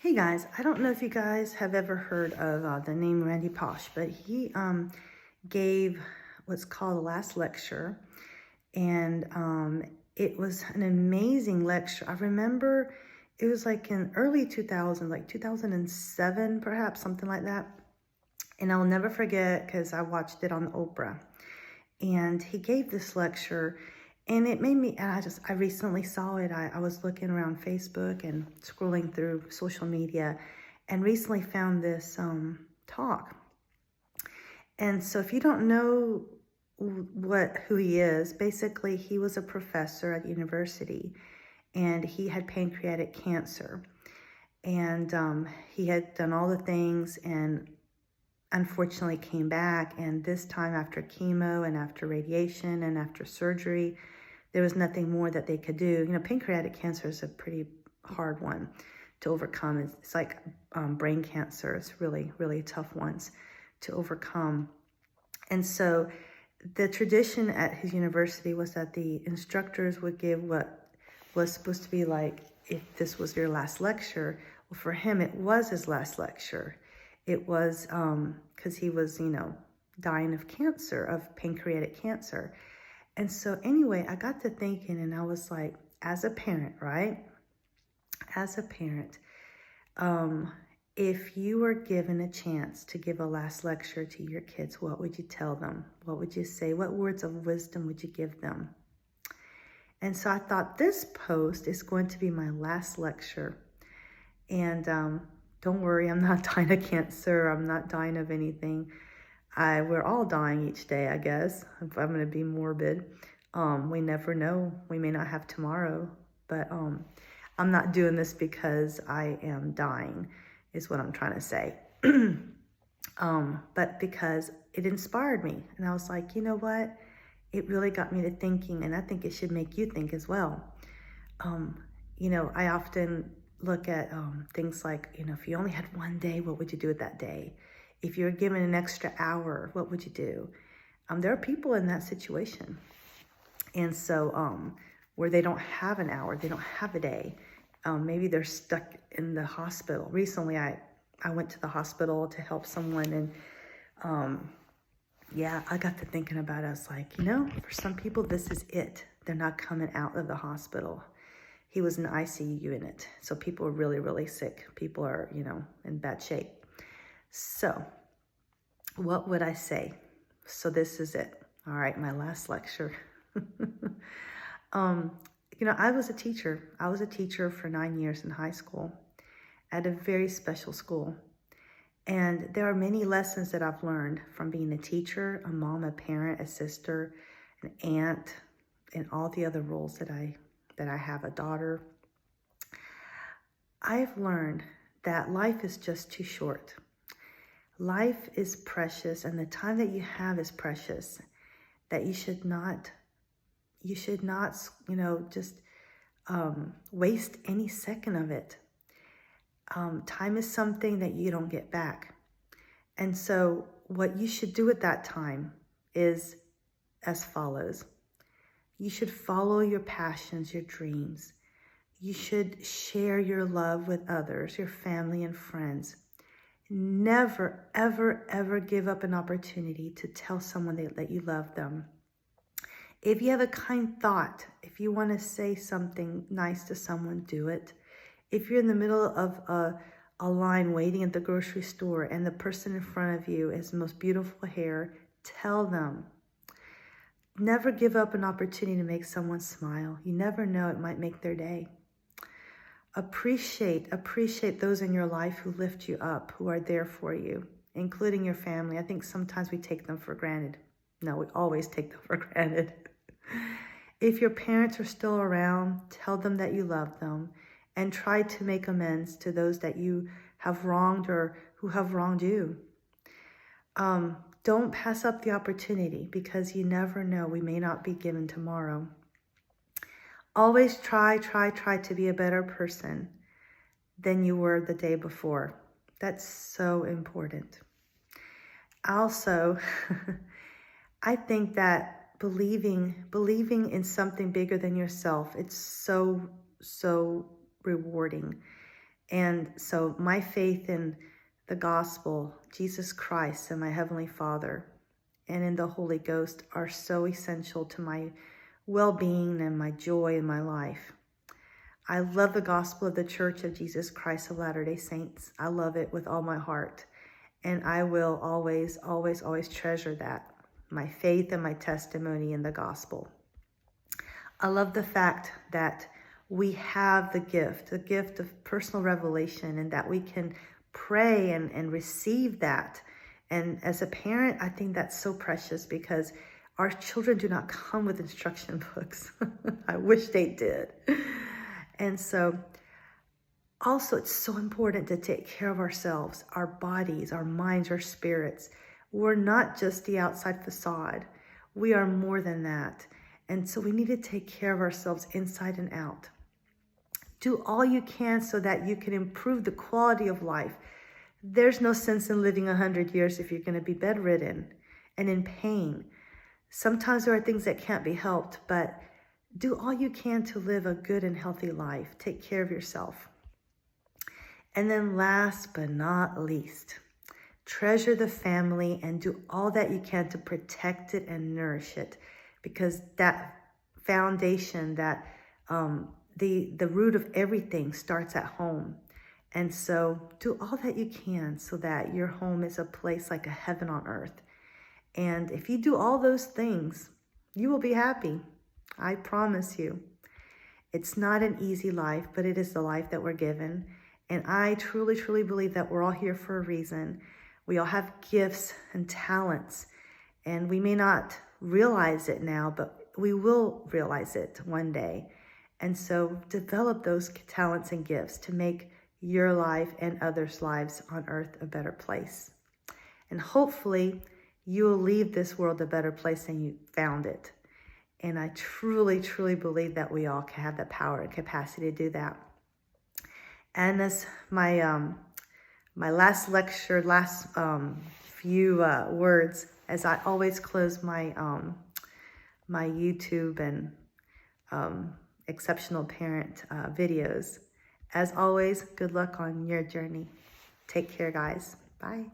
Hey guys, I don't know if you guys have ever heard of the name Randy Posh, but he gave what's called the last lecture, and it was an amazing lecture. I remember it was like in early 2000, like 2007, perhaps, something like that. And I'll never forget because I watched it on Oprah. And he gave this lecture, and it made me, I recently saw it. I was looking around Facebook and scrolling through social media and recently found this talk. And so if you don't know who he is, basically he was a professor at university and he had pancreatic cancer. And he had done all the things and unfortunately came back, and this time after chemo and after radiation and after surgery, there was nothing more that they could do. You know, pancreatic cancer is a pretty hard one to overcome. It's like brain cancer. It's really, really tough ones to overcome. And so the tradition at his university was that the instructors would give what was supposed to be like, if this was your last lecture. Well, for him, it was his last lecture. It was because he was, dying of cancer, of pancreatic cancer. And so anyway, I got to thinking, and I was like, as a parent, right? As a parent, if you were given a chance to give a last lecture to your kids, what would you tell them? What would you say? What words of wisdom would you give them? And so I thought this post is going to be my last lecture. And don't worry, I'm not dying of cancer. I'm not dying of anything. We're all dying each day, I guess, if I'm going to be morbid. We never know. We may not have tomorrow. But I'm not doing this because I am dying, is what I'm trying to say. But because it inspired me. And I was like, you know what? It really got me to thinking, and I think it should make you think as well. I often look at things like, if you only had one day, what would you do with that day? If you were given an extra hour, what would you do? There are people in that situation. And so where they don't have an hour, they don't have a day. Maybe they're stuck in the hospital. Recently, I went to the hospital to help someone, and I got to thinking about it. I was like, for some people, this is it. They're not coming out of the hospital. He was in the ICU unit. So people are really, really sick. People are, in bad shape. So what would I say? So this is it. All right, my last lecture. I was a teacher. I was a teacher for 9 years in high school at a very special school. And there are many lessons that I've learned from being a teacher, a mom, a parent, a sister, an aunt, and all the other roles that I have, a daughter. I've learned that life is just too short. Life is precious, and the time that you have is precious, that you should not, just waste any second of it. Time is something that you don't get back. And so what you should do at that time is as follows. You should follow your passions, your dreams. You should share your love with others, your family and friends. Never, ever, ever give up an opportunity to tell someone that you love them. If you have a kind thought, if you want to say something nice to someone, do it. If you're in the middle of a line waiting at the grocery store and the person in front of you has the most beautiful hair, tell them. Never give up an opportunity to make someone smile. You never know, it might make their day. Appreciate those in your life who lift you up, who are there for you, including your family. I think sometimes we take them for granted. No, we always take them for granted. If your parents are still around, tell them that you love them and try to make amends to those that you have wronged or who have wronged you. Don't pass up the opportunity because you never know. We may not be given tomorrow. Always try to be a better person than you were the day before. That's so important. Also, I think that believing in something bigger than yourself, it's so rewarding. And so my faith in the gospel, Jesus Christ and my Heavenly Father, and in the Holy Ghost are so essential to my well-being and my joy in my life. I love the gospel of the Church of Jesus Christ of Latter-day Saints. I love it with all my heart. And I will always, always, always treasure that, my faith and my testimony in the gospel. I love the fact that we have the gift of personal revelation, and that we can pray and receive that. And as a parent, I think that's so precious, because our children do not come with instruction books. I wish they did. And so also, it's so important to take care of ourselves, our bodies, our minds, our spirits. We're not just the outside facade. We are more than that. And so we need to take care of ourselves inside and out. Do all you can so that you can improve the quality of life. There's no sense in living 100 years if you're going to be bedridden and in pain. Sometimes there are things that can't be helped, but do all you can to live a good and healthy life. Take care of yourself. And then last but not least, treasure the family and do all that you can to protect it and nourish it, because that foundation, that the root of everything starts at home. And so do all that you can so that your home is a place like a heaven on earth. And if you do all those things, you will be happy. I promise you. It's not an easy life, but it is the life that we're given. And I truly, truly believe that we're all here for a reason. We all have gifts and talents, and we may not realize it now, but we will realize it one day. And so develop those talents and gifts to make your life and others' lives on earth a better place. And hopefully you will leave this world a better place than you found it. And I truly, truly believe that we all can have the power and capacity to do that. And as my last lecture, few words, as I always close my my YouTube and Exceptional Parent videos. As always, good luck on your journey. Take care, guys. Bye.